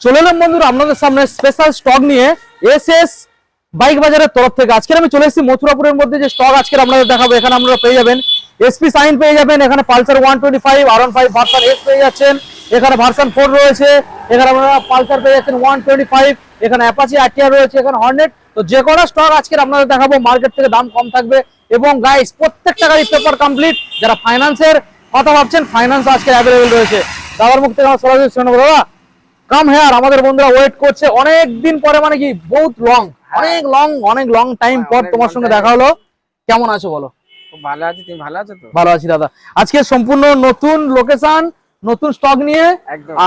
চলে এলাম বন্ধুরা আপনাদের সামনে স্পেশাল স্টক নিয়ে এসএস বাইক বাজারের তরফ থেকে। আজকে আমি চলে এসেছি মথুরাপুরের মধ্যে যে স্টক আজকে আপনাদের দেখাবো। এখানে আপনারা পেয়ে যাবেন এসপি সাইন পেয়ে যাবেন, এখানে পালসার 125 R15 ভার্সন এস পেয়ে যাচ্ছেন, এখানে ভার্সন 4 রয়েছে, এখানে আপনারা পালসার পেয়ে যাচ্ছেন 125, এখানে অ্যাপাচি আরটিআর রয়েছে, এখানে হর্নেট। তো যে কোনো স্টক আজকে আপনাদের দেখাবো, মার্কেট থেকে দাম কম থাকবে। এবং গাইস প্রত্যেকটা গাড়ি পেপার কমপ্লিট। যারা ফাইন্যান্সের কথা ভাবছেন ফাইন্যান্স আজকে অ্যাভেলেবেল রয়েছে। দাদার মুখ থেকে আমার সরাসরি শুনে নেবো। দাদা কাম হেয়ার, আমাদের বন্ধুরা ওয়েট করছে অনেক দিন পরে, মানে কি বহুত লং, অনেক লং টাইম পর তোমার সঙ্গে দেখা হলো। কেমন আছো বলো? খুব ভালো আছি, তুমি ভালো আছো তো? ভালো আছি দাদা। আজকে সম্পূর্ণ নতুন লোকেশন, নতুন স্টক নিয়ে,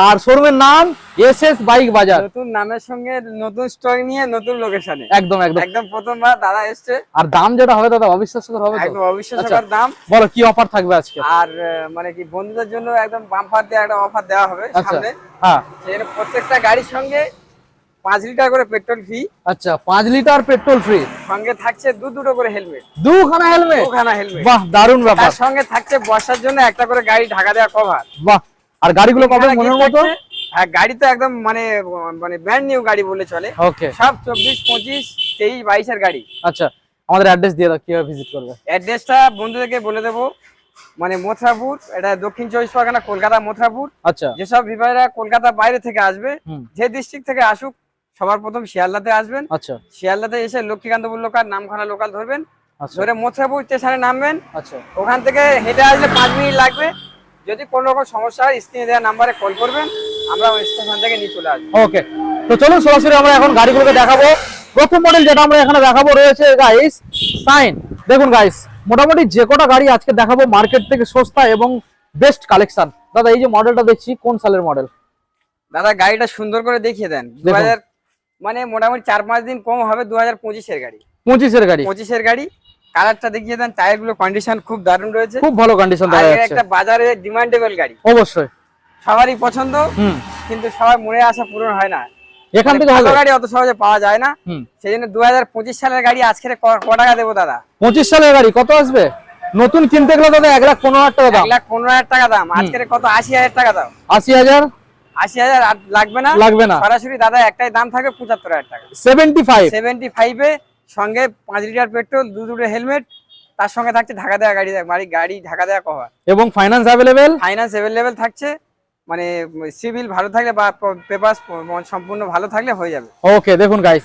আর শোরুমের নাম এসএস বাইক বাজার। নতুন নামের সঙ্গে নতুন স্টক নিয়ে নতুন লোকেশনে। একদম একদম একদম প্রথমবার দাদা এসেছে। আর দাম যেটা হবে দাদা অবিশ্বাস্যকর হবে তো? একদম অবিশ্বাস্যকর দাম। বলো কি অফার থাকবে আজকে? আর মানে কি বন্ধুদের জন্য একদম বাম্পার দিয়ে একটা অফার দেওয়া হবে সামনে। হ্যাঁ, সেখানে প্রত্যেকটা গাড়ির সঙ্গে 5 লিটার করে পেট্রোল ফ্রি। আচ্ছা 5 লিটার পেট্রোল ফ্রি, সঙ্গে থাকছে দুটো করে হেলমেট। দুখানা হেলমেট? দুখানা হেলমেট। বাহ দারুণ ব্যাপার। তার সঙ্গে থাকছে বর্ষার জন্য একটা করে গাড়ি ঢাকা দেওয়া কভার। বাহ। আর গাড়িগুলো কবে মনের মতো? হ্যাঁ, গাড়ি তো একদম মানে ব্র্যান্ড নিউ গাড়ি বলে চলে। ওকে, সব 24, 25, 23, 22 এর গাড়ি। আচ্ছা আমাদের অ্যাড্রেস দিয়ে দাও, কিভাবে ভিজিট করবে? অ্যাড্রেসটা বন্ধুদেরকে বলে দেবো। মানে মথুরাপুর, এটা দক্ষিণ 24 পরগনা, কলকাতা মথুরাপুর। আচ্ছা, যেসব ভিভাইরা কলকাতা বাইরে থেকে আসবে, যে ডিস্ট্রিক্ট থেকে আসুক, সবার প্রথম শিয়ালদাতে আসবেন। আচ্ছা শিয়ালদাতে এসে লক্ষ্মীকান্তপুর লোকাল, নামখানা লোকাল ধরবেন, আচ্ছা ধরে মথুরাপুর স্টেশনে নামবেন। আচ্ছা ওখান থেকে হেঁটে আসলে 5 মিনিট লাগবে। যদি কোনো রকম সমস্যা হয় স্ক্রিনে দেওয়া নাম্বারে কল করবেন, আমরা ওই স্টেশন থেকে নিয়ে চলে আসবো। ওকে, তো চলুন সরাসরি আমরা এখন গাড়িগুলোকে দেখাবো। প্রথম মডেল যেটা আমরা এখানে দেখাবো রয়েছে গাইস সাইন। দেখুন গাইস, মোটামুটি যে কটা গাড়ি আজকে দেখাবো মার্কেট থেকে সস্তা এবং বেস্ট কালেকশন। দাদা এই যে মডেলটা দেখছি কোন সালের মডেল? দাদা গাড়িটা সুন্দর করে দেখিয়ে দেন। 2000 মানে মোটামুটি 4-5 দিন কম হবে। 2025 এর গাড়ি। 25 এর গাড়ি? 25 এর গাড়ি। কালারটা দেখিয়ে দেন। টায়ার গুলো কন্ডিশন খুব দারুণ রয়েছে, খুব ভালো কন্ডিশন দেখা যাচ্ছে। একটা বাজারে ডিমান্ডেবল গাড়ি, অবশ্যই সবারই পছন্দ। কিন্তু সবার মনে আশা পূরণ হয় না। এখান থেকে ভালো গাড়ি অত সহজে পাওয়া যায় না। সেজন্য 2025 সালের গাড়ি আজকে ক টাকা দেবো দাদা? 25 সালের গাড়ি কত আসবে? নতুন কিনতে গেলে দাদা 1,15,000 টাকা দাম। 1,15,000 টাকা দাম। আজকে কত? 80,000 টাকা দাম। 80,000? 80,000 লাগবে না, লাগবে না। সরাসরি দাদা একটাই দাম থাকবে 75,000 টাকা। 75 এ সঙ্গে 5 লিটার পেট্রোল, দুটো হেলমেট, তার সঙ্গে থাকছে ঢাকা দেওয়া গাড়ি ঢাকা দেওয়া কভার। এবং ফাইন্যান্স অ্যাভেলেবেল? ফাইন্যান্স অ্যাভেলেবেল থাকছে। মানে সিভিল ভালো থাকলে বা পেপারস সম্পূর্ণ ভালো থাকলে হয়ে যাবে। ওকে, দেখুন গাইস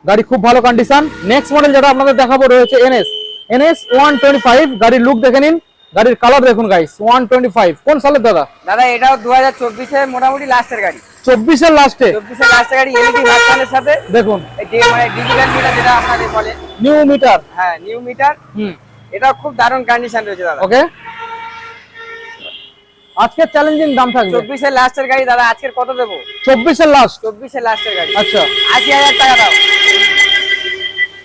গাড়ি খুব ভালো কন্ডিশন। নেক্সট মডেল যেটা আপনাদের দেখাবো রয়েছে NS 125। গাড়ির লুক দেখে নিন, গাড়ির কালার দেখুন গাইস। 125 কোন সালের দাদা? দাদা এটাও 2024 এর মোটামুটি লাস্টের গাড়ি। 24 এর লাস্টে? 24 এর লাস্টের গাড়ি, এলইডি ভার্সনের সাথে। দেখুন মানে ডিজিটাল মিটার যেটা আপনাদের বলে, নিউ মিটার। হ্যাঁ নিউ মিটার। এটা খুব দারুণ কন্ডিশন রয়েছে দাদা। ওকে, আজকে চ্যালেঞ্জিং দাম থাকবে। 24 এর লাস্টের গাড়ি দাদা, আজকের কত দেবো? 24 এর লাস্ট? 24 এর লাস্টের গাড়ি। আচ্ছা 80,000 টাকা দাও।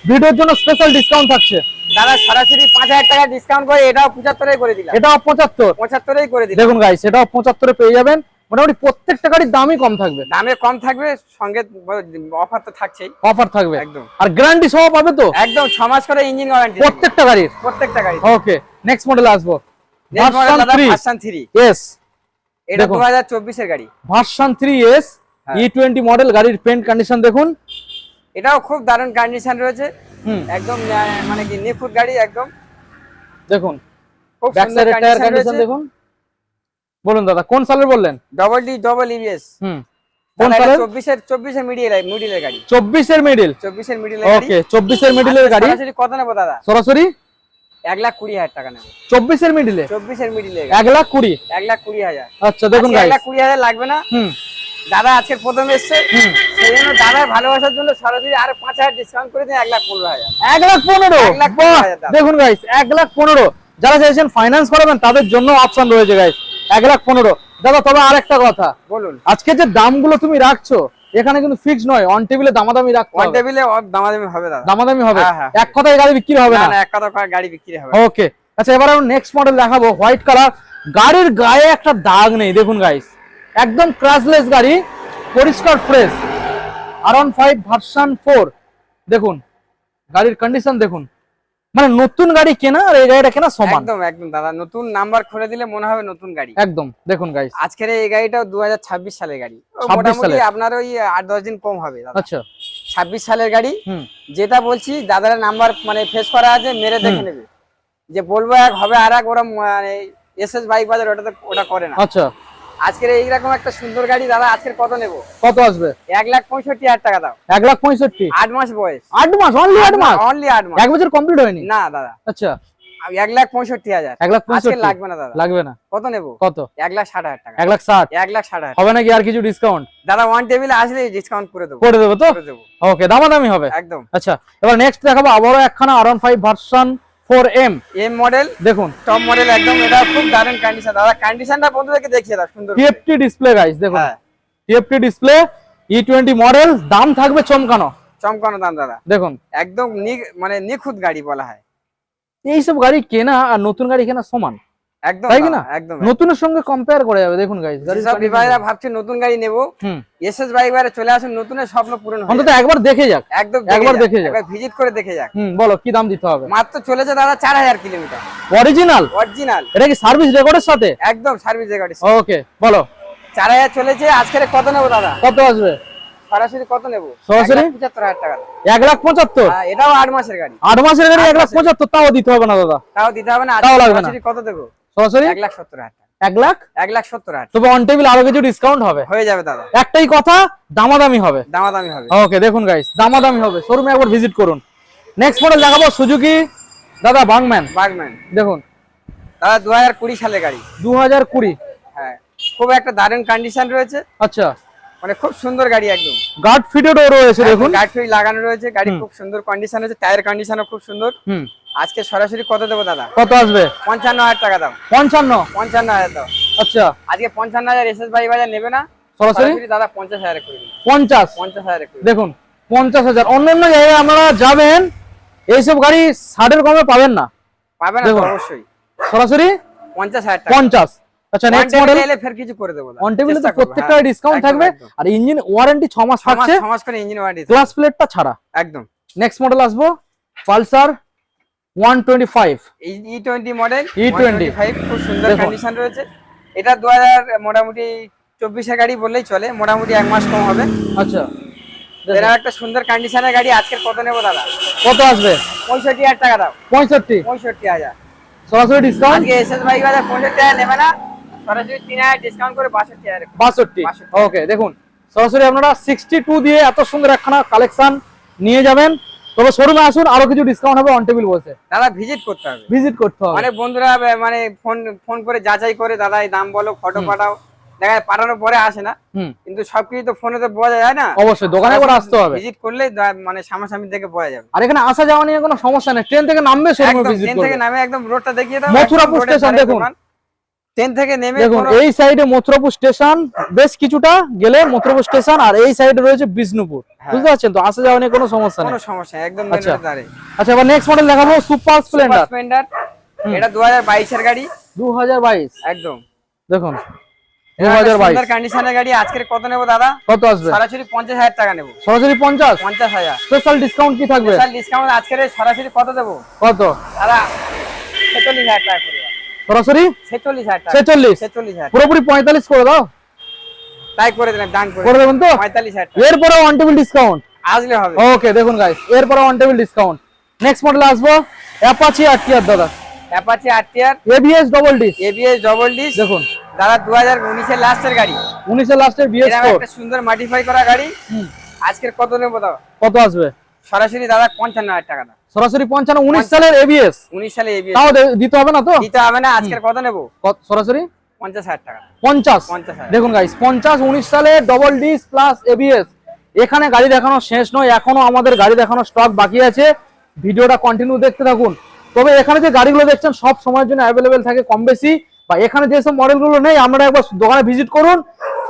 ভিডিওর জন্য স্পেশাল ডিসকাউন্ট থাকছে দাদা, সরাসরি 5,000 টাকা ডিসকাউন্ট করে এটাও 75 এ করে দিলাম। এটাও 75? 75 এই করে দিলাম। দেখুন গাইস এটাও 75 এ পেয়ে যাবেন। মোটামুটি প্রত্যেকটা গাড়ির দামই কম থাকবে, দামে কম থাকবে, সঙ্গে অফার তো থাকছেই। অফার থাকবে একদম। আর গ্যারান্টি সহ পাবে তো? একদম 6 মাস করে ইঞ্জিন ওয়ারেন্টি প্রত্যেকটা গাড়ির? প্রত্যেকটা গাড়ি। ওকে, নেক্সট মডেল আসবো ভার্সন 3 এস। এটা 2024 এর গাড়ি। Version 3 S E20 model. গাড়ির পেন্ট কন্ডিশন দেখুন, এটাও খুব দারুণ কন্ডিশন রয়েছে। একদম মানে কি নিখুঁত গাড়ি একদম। দেখুন খুব ব্যাক সুন্দর সাইডের টায়ার কন্ডিশন দেখুন। বলুন দাদা কোন সালের বললেন? Double D double EBS. কোন সালের? 24 এর মিডিলের গাড়ি। 24 এর মিডল? 24 এর মিডিলের গাড়ি। ওকে, 24 এর মিডলের গাড়ি। সরাসরি কত নেব দাদা? সরাসরি 1,20,000 টাকা নেব। 24 এর মিডলে? 24 এর মিডিলে 1,20,000? 1,20,000। আচ্ছা দেখুন গাইস 1,20,000 লাগবে না। দাদা আজকে প্রথম এসেছে, সেজন্য দাদার ভালোবাসার জন্য সরাসরি আরো 5,000 ডিসকাউন্ট করে দিন। 1,15,000। 1,15,000? দেখুন গাইস 1,15,000। যারা চাইছেন ফাইন্যান্স করাবেন তাদের জন্য অপশন রয়েছে গাইস। 1,15,000 দাদা। তবে আরেকটা কথা বলুন, আজকে যে দামগুলো তুমি রাখছো এখানে কিন্তু ফিক্স নয়, অন টেবিলে দামাদামি রাখতে হবে। অন টেবিলে দামাদামি হবে দাদা, দামাদামি হবে। হ্যাঁ। এক কথায় গাড়ি বিক্রি হবে না? না, এক কথা গাড়ি বিক্রি হবে। ওকে, আচ্ছা এবার আমরা নেক্সট মডেল দেখাবো হোয়াইট কালার। গাড়ির গায়ে একটা দাগ নেই, দেখুন গাইস একদম ক্রাশলেস গাড়ি, পরিষ্কার ফ্রেশ। R15 ভার্সন 4 দেখুন গাড়ির কন্ডিশন দেখুন, মানে নতুন গাড়ি কেনা আর এই গাড়িটা কেনা সমান। একদম একদম দাদা, নতুন নাম্বার খুলে দিলে মনে হবে নতুন গাড়ি। একদম দেখুন গাইস, আজকের এই গাড়িটাও 2026 সালের গাড়ি, 26 মোটামুটি সালের। আপনার ওই 8-10 দিন কম হবে দাদা। আচ্ছা 26 সালের গাড়ি, হুম যেটা বলছি দাদার নাম্বার মানে ফেস করা আছে, মেরে দেখে নেবে, যে বলবো এক হবে আর এক, ওরা মানে এসএস বাইক বাজার ওটা করে না। আচ্ছা আজকের এইরকম একটা সুন্দর গাড়ি দাদা আজকের কত নেবো? কত আসবে? 1,65,000 টাকা দাও। 1,65,000। 8 মাস বয়স। 8 মাস? অনলি 8 মাস? অনলি 8 মাস। 1 বছর কমপ্লিট হয়নি? না দাদা, আচ্ছা 1,65,000। 1,65,000 আজকে লাগবে না দাদা। লাগবে না? কত নেবো? কত? 1,60,000 টাকা। 1,60,000 1,60,000 হবে নাকি আর কিছু ডিসকাউন্ট? দাদা ওয়ান টেবিলে আসলে ডিসকাউন্ট করে দেবো। করে দেবো তো? করে দেবো ওকে, দামাদামি হবে একদম। আচ্ছা এবার নেক্সট দেখাবো আবারো একখানা R15 version 4M। M model, দেখুন টপ মডেল একদম, এটা খুব দারুণ কন্ডিশন দাদা। কন্ডিশনটা বন্ধুদেরকে দেখিয়ে দাও সুন্দর করে। TFT ডিসপ্লে গাইস, দেখুন হ্যাঁ TFT ডিসপ্লে, E20 মডেল, দাম থাকবে চমকানো। চমকানো দাম দাদা, দেখুন একদম মানে নিখুঁত গাড়ি বলা হয়। এইসব গাড়ি কেনা আর নতুন গাড়ি কেনা সমান, একদম তাই কি দাদা, না? একদম। নতুনের সঙ্গে কম্পেয়ার করা যাবে। দেখুন গাইস গাড়ি যেসব বিভাগীরা ভাবছে নতুন গাড়ি নেবো, হুম এসএস বাইক বারে চলে আসুন, নতুনের স্বপ্ন পূরণ হবে। অন্তত একবার দেখে যাক। একদম একবার দেখে যাক। একবার ভিজিট করে দেখে যাক। বলো কি দাম দিতে হবে? মাত্র চলেছে দাদা 4,000 কিলোমিটার অরিজিনাল? অরিজিনাল, এটা কি সার্ভিস রেকর্ডের সাথে? একদম সার্ভিস গাড়ি। ওকে বলো 4,000 চলেছে। আজকের কত নেবো দাদা? কত আসবে? সরাসরি কত নেবো? সরাসরি 1,75,000 টাকা। 1,75,000? হ্যাঁ, এটাও 8 মাসের গাড়ি। 8 মাসের গাড়ি 1,75,000? তাও দিতে হবে না দাদা, তাও দিতে হবে না। তাও লাগবে না। সরাসরি কত দেবো? সরাসরি 1,70,000 টাকা। 1,00,000? 1,70,000 তবে অন টেবিল আরো কিছু ডিসকাউন্ট হবে। হয়ে যাবে দাদা, একটাই কথা, দামাদামি হবে। দামাদামি হবে। ওকে দেখুন গাইস, দামাদামি হবে, শোরুমে একবার ভিজিট করুন। নেক্সট মডেল দেখাবো সুজুকি দাদা বাগম্যান। বাগম্যান দেখুন দাদা 2020 সালের গাড়ি। 2020? হ্যাঁ, খুব একটা দারুণ কন্ডিশন রয়েছে, আচ্ছা মানে খুব সুন্দর গাড়ি একদম। গার্ড ফিটেডও রয়েছে দেখুন। গাড়ি ফিট লাগানো রয়েছে, গাড়ি খুব সুন্দর কন্ডিশন আছে, টায়ার কন্ডিশনও খুব সুন্দর। আজকে সরাসরি কত দেবো দাদা? কত আসবে? 55,000 টাকা দাও। 55? 55,000 দাও। আচ্ছা আজকে 55,000 এসএস ভাই বাজার নেবে না, সরাসরি দাদা 50,000 করে দিন। 50? 50,000 করে দিন। দেখুন 50,000। অন্যান্য জায়গায় আপনারা যাবেন এইসব গাড়ি 60 এর কমে পাবেন না, পাবে না তো দেখুন। অবশ্যই। সরাসরি 50,000 টাকা। 50। আচ্ছা নেক্সট মডেল। এলে ফের কিছু করে দেবো দাদা। অন টেবিলে তো চেষ্টা করবো, প্রত্যেকটা হ্যাঁ। ডিসকাউন্ট একদম, থাকবে, একদম। আর ইঞ্জিন ওয়ারেন্টি 6 মাস থাকছে, 6 মাস করে ইঞ্জিন ওয়ারেন্টি। ক্লাস প্লেটটা ছাড়া। একদম। নেক্সট মডেল আসবো পালসার 125। এই E20 মডেল, E20 খুব সুন্দর দেখুন। কন্ডিশন রয়েছে। এটা 2000 মোটামুটি 24 এর গাড়ি বললেই চলে, মোটামুটি 1 মাস কম হবে। আচ্ছা এরা একটা সুন্দর কন্ডিশনের গাড়ি। আজকে কত নেবো দাদা? কত আসবে? 65,000 টাকা দাও। 65? 65,000 সরাসরি ডিসকাউন্ট আজকে এসএস বাইক বাজার 65,000 নেবে না, সরাসরি 3,000 ডিসকাউন্ট করে 62,000। 62? ওকে দেখুন সরাসরি আপনারা 62 দিয়ে এত সুন্দর একখানা কালেকশন নিয়ে যাবেন। তবে শোরুমে আসুন, আরো কিছু ডিসকাউন্ট হবে অন টেবিল বসে। দাদা ভিজিট করতে হবে, ভিজিট করতে হবে। অনেক বন্ধুরা মানে ফোন করে যাচাই করে, দাদা এই দাম বলো, ফটো পাঠাও, দেখা যায় পাঠানোর পরে আসে না, কিন্তু সবকিছু তো ফোনে তো বোঝা যায় না। অবশ্যই দোকানে একবার আসতে হবে, ভিজিট করলে মানে সামনাসামনি থেকে বোঝা যাবে। আর এখানে আসা যাওয়া নিয়ে কোনো সমস্যা নেই, ট্রেন থেকে নামবে শোরুমে একদম ভিজিট ট্রেন করবে। থেকে নামে একদম রোডটা দেখিয়ে দাও, মথুরাপুর স্টেশন দেখুন। ট্রেন থেকে নেমে দেখুন এই সাইডে মথুরাপুর স্টেশন, বেশ কিছুটা গেলে মথুরাপুর স্টেশন, আর এই সাইডে রয়েছে বিষ্ণুপুর। বুঝতে পারছেন তো, আসা যাওয়া নিয়ে কোনো সমস্যা নেই। কোনো সমস্যা নেই, একদম আচ্ছা। মেন দাঁড়ে। আচ্ছা এবার নেক্সট মডেল দেখাবো সুপার স্প্লেন্ডার। স্প্লেন্ডার এটা 2022 এর গাড়ি। 2022? একদম দেখুন সুন্দর 2022 কন্ডিশনের গাড়ি। আজকের কত নেবো দাদা? কত আসবে? সরাসরি 50,000 টাকা নেবো। সরাসরি 50? 50,000 স্পেশাল ডিসকাউন্ট কি থাকবে? স্পেশাল ডিসকাউন্ট আজকের সরাসরি কত দেবো কত? দাদা? 46,000 টাকা করে দাও। সরাসরি 46,000 টাকা। 46? 46,000 পুরোপুরি 45 করে দাও। তাই করে দিলাম, ডান করে দেবেন তো? 45,000 টাকা এরপরে অন টেবিল ডিসকাউন্ট আসলে হবে। ওকে দেখুন গাইস, এরপরে on table discount. Next model আসবো অ্যাপাচি আরটিআর দাদা। Apache RTR ABS double disc. ABS double disc দেখুন দাদা 2019 এর লাস্টের গাড়ি, 19 এর লাস্টের এরকম BS4। একটা সুন্দর মডিফাই করা গাড়ি। আজকের কত নেবো দাও? কত আসবে? সরাসরি দাদা 55,000 টাকা দাও। সরাসরি 55? 19 সালের এবিএস? 19 সালে এবিএস তাও দিতে হবে না তো? দিতে হবে না। আজকের কত নেবো? সরাসরি 50,000 টাকা। 50? 50,000 দেখুন গাইস 50 19 সালের ডবল ডিস প্লাস এবিএস। এখানে গাড়ি দেখানো শেষ নয়, এখনো আমাদের গাড়ি দেখানোর স্টক বাকি আছে, ভিডিওটা কন্টিনিউ দেখতে থাকুন। তবে এখানে যে গাড়িগুলো দেখছেন সব সময়ের জন্য অ্যাভেলেবেল থাকে কম বেশি, বা এখানে যেসব মডেলগুলো নেই আপনারা একবার দোকানে ভিজিট করুন।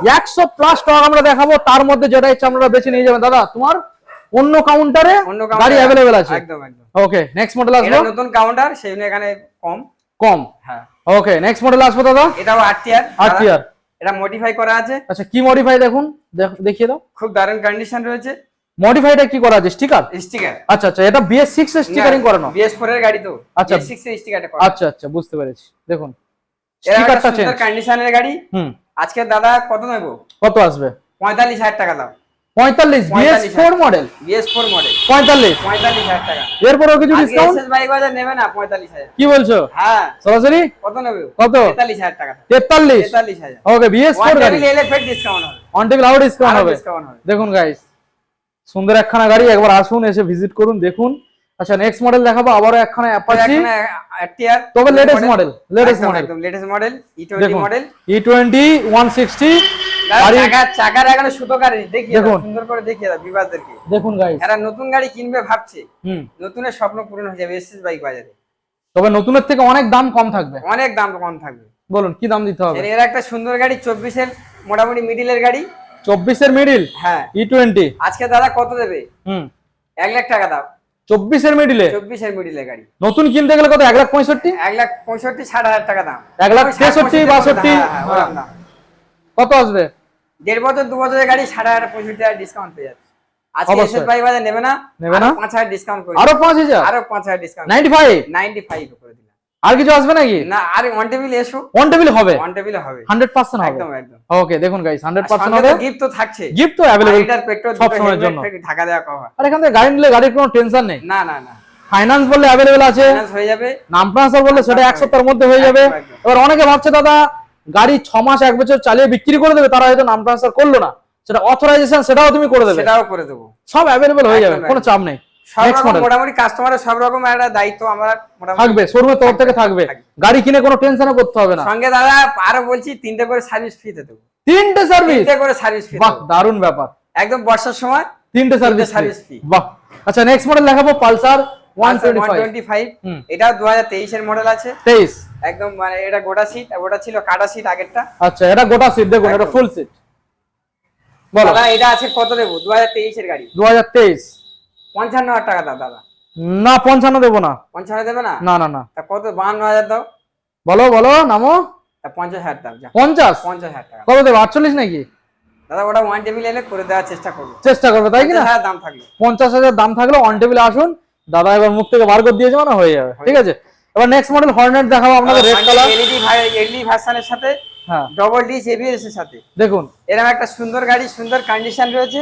100 প্লাস স্টক আমরা দেখাবো, তার মধ্যে যেটা ইচ্ছা আপনারা বেছে নিয়ে যাবেন। দাদা তোমার অন্য কাউন্টারে গাড়ি অ্যাভেলেবেল আছে। একদম একদম। ওকে নেক্সট মডেল আসবো। এটা নতুন কাউন্টার, সেই জন্য এখানে কম। হ্যাঁ ওকে নেক্সট মডেল আসবো দাদা। এটাও আরটিআর। আরটিআর এটা মডিফাই করা আছে। আচ্ছা কি মডিফাই দেখুন, দেখিয়ে দাও। খুব দারুণ কন্ডিশন রয়েছে। মডিফাইডটা কি করা আছে স্টিকার? স্টিকার। আচ্ছা আচ্ছা, এটা BS6 এর স্টিকারিং করানো? BS4 এর গাড়ি তো, আচ্ছা BS6 এর স্টিকারটা করা। আচ্ছা আচ্ছা, বুঝতে পেরেছি। দেখুন স্টিকারটা চেঞ্জ, কন্ডিশনের গাড়ি। আজকে দাদা কত নেব? কত আসবে? 45,000 টাকা দাও। 45? BS4 model? BS4 মডেল 45,000 টাকা। এরপরও কিছু ডিসকাউন্ট? এসএস বাইক বাজার নেবে না 45,000। কি বলছো? হ্যাঁ সরাসরি কত নেবে? কত? 43,000 টাকা। 43,000? ওকে, BS4 গাড়ি এলে ফের ডিসকাউন্ট হবে, অন টেবিল আউট ডিসকাউন্ট হবে। ডিসকাউন্ট হবে। দেখুন গাইস, সুন্দর একখানা গাড়ি, একবার আসুন, এসে ভিজিট করুন, দেখুন। আচ্ছা, নেক্সট মডেল দেখাবো আবারো একখানা অ্যাপাচি, টিআর, তবে লেটেস্ট মডেল, লেটেস্ট মডেল, একদম latest model, E20 model, E20 160। চাকার এখানে সুতো গাড়ি দেখিয়ে দাও, সুন্দর করে দেখিয়ে দাও বিবাদদেরকে। দেখুন গাইস, এরা নতুন গাড়ি কিনবে ভাবছে, নতুনের স্বপ্ন পূরণ হয়ে যাবে এসএস বাইক বাজারে। তবে নতুনের থেকে অনেক দাম কম থাকবে, অনেক দাম কম থাকবে। বলুন কি দাম দিতে হবে? এর একটা সুন্দর গাড়ি 24 এর মোটামুটি মিডিলের গাড়ি, 24 এর মিডিল, হ্যাঁ E20। আজকে দাদা কত দেবে? 1 লাখ টাকা দাও। 24 এর মিডিলে? 24 এর মিডিলের গাড়ি নতুন কিনতে গেলে কত? 1,65,000? 1,65,000 60,000 টাকা দাম। 1,63,62,000 কত আসবে? 1.5 বছর 2 বছরের গাড়ি 65,000 ডিসকাউন্ট পেয়ে যাচ্ছে। আজকে এসএস বাইক বাজার নেবে না? 5,000 ডিসকাউন্ট করে, আরো 5,000? আরো 5,000 ডিসকাউন্ট, 95 করে দিলাম। আর কিছু আসবে নাকি? না, আরে অন টেবিল এসো, অন টেবিল হবে, অন টেবিল হবে, 100% হবে, একদম একদম। ওকে, দেখুন গাইস, 100% হবে। গিফট তো থাকছে, গিফট তো अवेलेबल লিটার পেট্রোল সব সময়ের জন্য, ঢাকা দেওয়া কভার। আর এখান থেকে গাড়ি নিলে গাড়ির কোনো টেনশন নেই। না না না, ফাইনান্স বললে अवेलेबल আছে, ফাইনান্স হয়ে যাবে, নাম ট্রান্সফার বললে সেটা 1 সপ্তাহের মধ্যে হয়ে যাবে। এবার অনেকে ভাবছে দাদা গাড়ি 6 মাস 1 বছর চালিয়ে বিক্রি করে দেবে, তারা হয়তো নাম ট্রান্সফার করলো না, সেটা অথরাইজেশন সেটাও তুমি করে দেবে, সেটাও করে দেব, সব अवेलेबल হয়ে যাবে, কোনো চাপ নেই। নেক্সট মডেল মোটামুটি কাস্টমারের সব রকম একটা দায়িত্ব আমরা মোটামুটি থাকবে, শোরুমের তরফ থেকে থাকবে, গাড়ি কিনে কোনো টেনশনে করতে হবে না। সঙ্গে দাদা আরো বলছি 3টে করে সার্ভিস ফ্রি তে দেব। 3টে সার্ভিস? 3টে করে সার্ভিস ফ্রি, বাহ, দারুণ ব্যাপার, একদম বর্ষার সময় 3টে সার্ভিস ফ্রি, বাহ। আচ্ছা, নেক্সট মডেল দেখাবো পালসার 125। এটা 2023 এর মডেল আছে, 23 একদম, মানে এটা গোটা সিট, ওটা ছিল কাটা সিট আগেরটা। আচ্ছা, এটা গোটা সিট, দেখুন এটা ফুল সিট। বলো দাদা এটা আছে কত দেব? 2023 এর গাড়ি, 2023। 55,000 টাকা দাও দাদা। না, 55 দেবো না। 55 দেবে না? না না না। তা কত? 52,000 দাও। বলো বলো, নামো। তা 50,000 দাও, যা। 50,000 টাকা। কত দেবো? 48 নাকি? দাদা ওটা ওয়ান টেবিল এলে করে দেওয়ার চেষ্টা করব, চেষ্টা করবে, তাই কি না? হ্যাঁ, দাম থাকলে 50,000 দাম থাকলে অন টেবিলে আসুন, দাদা এবার মুখ থেকে বার করে দিয়েছে মানে হয়ে যাবে, ঠিক আছে। এবার নেক্সট মডেল হর্নেট দেখাবো আপনাদের, রেড কালার, এলইডি ভার্সনের সাথে, হ্যাঁ, ডবল ডিস এবিএস এর সাথে। দেখুন এরকম একটা সুন্দর গাড়ি, সুন্দর কন্ডিশন রয়েছে।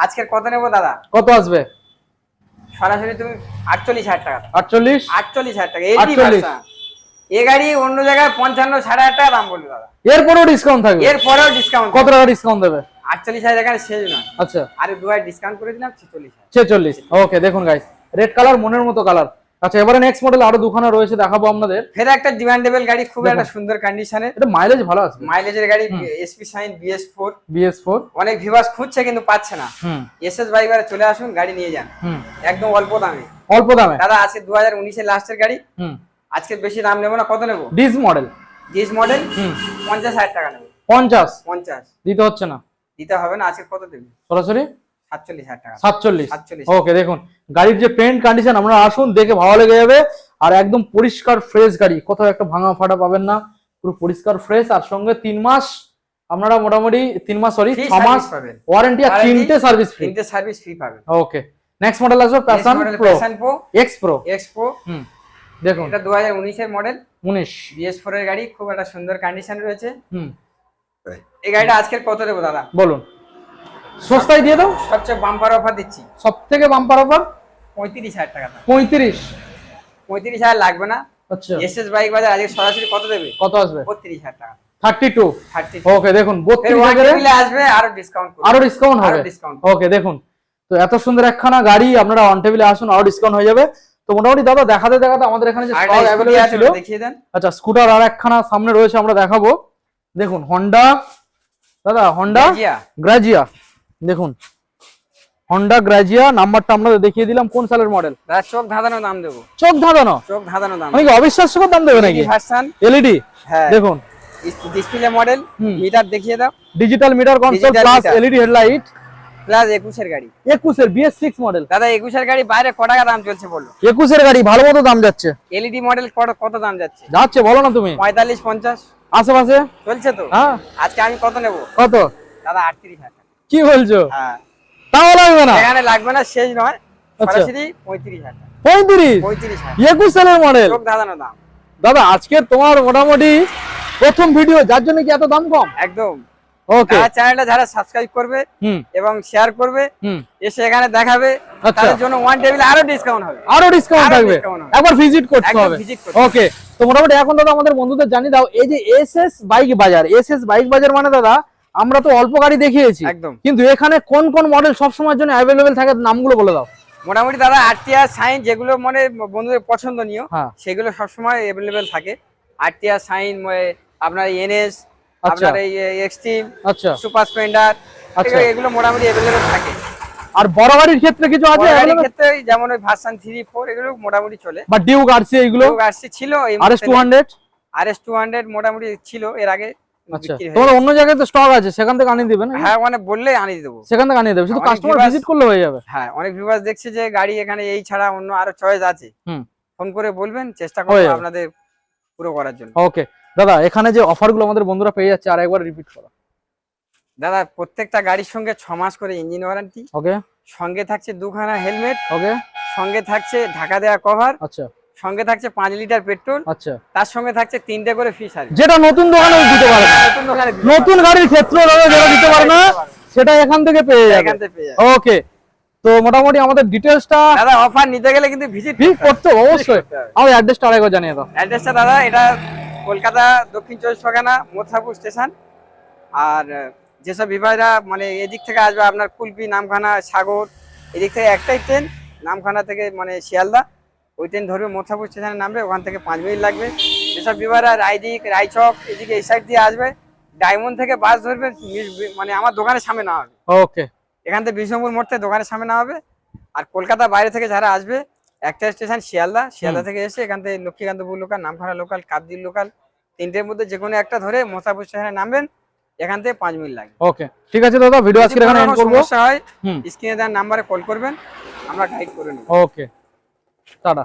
আজকে কত নেব দাদা? কত আসবে? সরাসরি তুমি 48,000 টাকা। 48,000 টাকা এলইডি ভার্সন। এই গাড়ি অন্য জায়গায় 55 60,000 টাকা দাম বলবে দাদা, এরপরেও ডিসকাউন্ট থাকবে? এরপরেও ডিসকাউন্ট। কত টাকা ডিসকাউন্ট দেবে? 48,000 টাকা শেষ নয়। আচ্ছা, আরে 2,000 ডিসকাউন্ট করে দিলাম, 46,000। 46, ওকে। দেখুন গাইস, রেড কালার, মনের মতো কালার। আচ্ছা, এবারে নেক্সট মডেল আরো দুখানা রয়েছে, দেখাবো আপনাদের। ফের একটা ডিমান্ডেবল গাড়ি, খুব একটা সুন্দর কন্ডিশনে, এটা মাইলেজ ভালো আছে, মাইলেজের গাড়ি, এসপি শাইন BS4। অনেক ভিউয়ার্স খুঁজছে কিন্তু পাচ্ছে না, এসএস বাইবারে চলে আসুন, গাড়ি নিয়ে যান, একদম অল্প দামে। অল্প দামে দাদা আছে 2019 এর লাস্টের গাড়ি, আজকে বেশি দাম নেব না। কত নেব? ডিস মডেল, 50,000 টাকা নেব। 50 দিতে হচ্ছে না? দিতে হবে না। আজকে কত দেবে? সরাসরি 47,000 টাকা। 47, ওকে। দেখুন গাড়ির যে পেন্ট কন্ডিশন, আপনারা আসুন, দেখে ভালো লেগে যাবে, আর একদম পরিষ্কার ফ্রেশ গাড়ি, কোথাও একটা ভাঙা ফাটা পাবেন না, পুরো পরিষ্কার ফ্রেশ। আর সঙ্গে 3 মাস আপনারা মোটামুটি 3 মাস, সরি 6 মাস ওয়ারেন্টি, আর 3টে সার্ভিস ফ্রি, 3টে সার্ভিস ফ্রি পাবেন, ওকে। নেক্সট মডেল আসবে প্যাশন প্রো এক্স প্রো। দেখুন এটা 2019 এর মডেল, 19 BS4 এর গাড়ি, খুব একটা সুন্দর কন্ডিশন রয়েছে। এই গাড়িটা আজকে কত দেব দাদা? বলুন, সস্তায় দিয়ে দাও, সবচেয়ে বাম্পার অফার দিচ্ছি, সবথেকে বাম্পার অফার, 35,000 টাকা। 35 লাগবে না। আচ্ছা, এসএস বাইক বাজার আজকে সরাসরি কত দেবে? কত আসবে? 32,000 টাকা। 32, ওকে। দেখুন 32,000 আসবে, আরো ডিসকাউন্ট হবে, ওকে। দেখুন তো এত সুন্দর একখানা গাড়ি, আপনারা অন টেবিলে আসুন, আরো ডিসকাউন্ট হয়ে যাবে। তো মোটামুটি দাদা দেখাতে দেখাতে আমাদের এখানে যে স্টক अवेलेबल ছিল, দেখিয়ে দেন। আচ্ছা, স্কুটার আর একখানা সামনে রয়েছে, আমরা দেখাবো। দেখুন হোন্ডা, দাদা হোন্ডা গ্রাজিয়া, দেখুন হোন্ডা গ্রাজিয়া, নাম্বারটা আপনাদের দেখিয়ে দিলাম। কোন সালের মডেল? দাদা চোখ ধাঁধানো দাম দেবো, চোখ ধাঁধানো দাম, মানে কি অবিশ্বাস্যকর দাম দেবে নাকি? ভার্সন এলইডি, হ্যাঁ, দেখুন ডিসপ্লে মডেল, মিটার দেখিয়ে দাও, digital meter console plus LED headlight, plus 21 এর গাড়ি, 21 এর BS6 মডেল। দাদা 21 এর গাড়ি বাইরে কত টাকা দাম চলছে বলো? 21 এর গাড়ি ভালো মতো দাম যাচ্ছে, এলইডি মডেল কত দাম যাচ্ছে? বলো না তুমি। 45 50 আশেপাশে চলছে তো। হ্যাঁ, আজকে আমি কত নেব? কত? দাদা 38,000 টাকা। কি বলছো? হ্যাঁ, তাও লাগবে না? এখানে লাগবে না, শেষ নয়, আচ্ছা। সরাসরি 35,000 টাকা। 35? 35,000 21 সালের মডেল। চোখ ধাঁধানো দাম। দাদা আজকের তোমার মোটামুটি প্রথম ভিডিও, যার জন্য কি এত দাম কম? একদম। ওকে। যারা চ্যানেলটা যারা সাবস্ক্রাইব করবে হুম এবং শেয়ার করবে, হুম। এসে এখানে দেখাবে, আচ্ছা। তাদের জন্য ওয়ান টেবিলে আরো ডিসকাউন্ট হবে। আরো ডিসকাউন্ট আরো থাকবে, discount হবে। একবার ভিজিট করতে একদম হবে। visit করতে হবে। ওকে, তো মোটামুটি এখন দাদা আমাদের বন্ধুদের জানিয়ে দাও, এই যে এসএস বাইক বাজার, এসএস বাইক বাজার মানে দাদা আমরা তো অল্প গাড়ি দেখিয়েছি, একদম। কিন্তু এখানে কোন কোন মডেল সব সময়ের জন্য অ্যাভেলেবেল থাকে নামগুলো বলে দাও। মোটামুটি দাদা আরটিআর সাইন যেগুলো মানে বন্ধুদের পছন্দনীয়, হ্যাঁ। সেগুলো সবসময় অ্যাভেলেবেল থাকে। আরটিআর সাইন, আপনার এনএস, আচ্ছা। আপনার এই এক্সট্রিম, আচ্ছা সুপার স্প্লেন্ডার, আচ্ছা। এগুলো মোটামুটি অ্যাভেলেবেল থাকে। আর বড় গাড়ির ক্ষেত্রে কিছু আছে বড় গাড়ির available? ক্ষেত্রে যেমন ওই ভার্সন 3, 4 এগুলো মোটামুটি চলে। বা ডিউক আরসি এগুলো, আরসি ছিল, এই আরএস 200? আরএস 200 মোটামুটি ছিল এর আগে। আচ্ছা, বিক্রি হয়ে তোমার গেছে। অন্য জায়গায় তো স্টক আছে, সেখান থেকে আনিয়ে দিবেন? হ্যাঁ, মানে বললে আনিয়ে দেবো। সেখান থেকে আনিয়ে দেবে, শুধু অনেক কাস্টমার viewers- ভিজিট করলে হয়ে যাবে। হ্যাঁ, অনেক ভিউয়ার্স দেখছে যে গাড়ি এখানে এই ছাড়া অন্য আরো চয়েস আছে, হুম। ফোন করে বলবেন, চেষ্টা হয়ে করবো যাবে। আপনাদের পুরো করার জন্য। ওকে দাদা, এখানে যে অফারগুলো আমাদের বন্ধুরা পেয়ে যাচ্ছে আর একবার রিপিট করো। দাদা প্রত্যেকটা গাড়ির সঙ্গে 6 মাস করে ইঞ্জিন ওয়ারেন্টি, ওকে সঙ্গে থাকছে 2খানা হেলমেট, ওকে। সঙ্গে থাকছে ঢাকা দেওয়া কভার, আচ্ছা সঙ্গে থাকছে 5 লিটার পেট্রোল, আচ্ছা, তার সঙ্গে থাকছে 3টে করে ফ্রি সার্ভিস। যেটা নতুন দোকানে দিতে পারে না, নতুন দোকানে দিতে নতুন গাড়ির ক্ষেত্রে দাদা যেটা দিতে পারে না সেটা এখান থেকে পেয়ে পারবেন, যাবে। এখান থেকে পেয়ে যাবেন। ওকে, তো মোটামুটি আমাদের ডিটেলসটা দাদা অফার নিতে গেলে কিন্তু ভিজিট ঠিক করতে হবে অবশ্যই। করতে হবে। আমার অ্যাড্রেসটা আরেকবার জানিয়ে দাও। অ্যাড্রেসটা দাদা এটা কলকাতা দক্ষিণ 24 পরগনা মথুরাপুর স্টেশন। আর যেসব বিভাগরা মানে এদিক থেকে আসবে, আপনার কুলপি, নামখানা, সাগর, এদিক থেকে একটাই ট্রেন, নামখানা থেকে মানে শিয়ালদা, ওই ট্রেন ধরবে, মথুরাপুর স্টেশনে নামবে, ওখান থেকে 5 মিনিট লাগবে। যেসব বিভাগরা রায়দিক, রায়চক এদিকে এই সাইড দিয়ে আসবে, ডায়মন্ড থেকে বাস ধরবে, মানে আমার দোকানের সামনে না হবে, ওকে এখান থেকে বিষ্ণুপুর মোড় থেকে দোকানের সামনে না হবে। আর কলকাতা বাইরে থেকে যারা আসবে, একটা স্টেশন শিয়ালদা, শিয়ালদা থেকে এসে এখান থেকে Lakshmikantapur local, Namkhana local, Kakdwip local, 3টের মধ্যে যে কোনো একটা ধরে মথুরাপুর স্টেশনে নামবেন, এখান থেকে 5 মিনিট লাগবে। ওকে, ঠিক আছে দাদা, ভিডিও আজকে এখানে এন্ড কোনো করব। সমস্যা হয় হুম, স্ক্রিনে দেওয়ার নাম্বারে কল করবেন, আমরা গাইড করে নেব। ওকে, টাটা।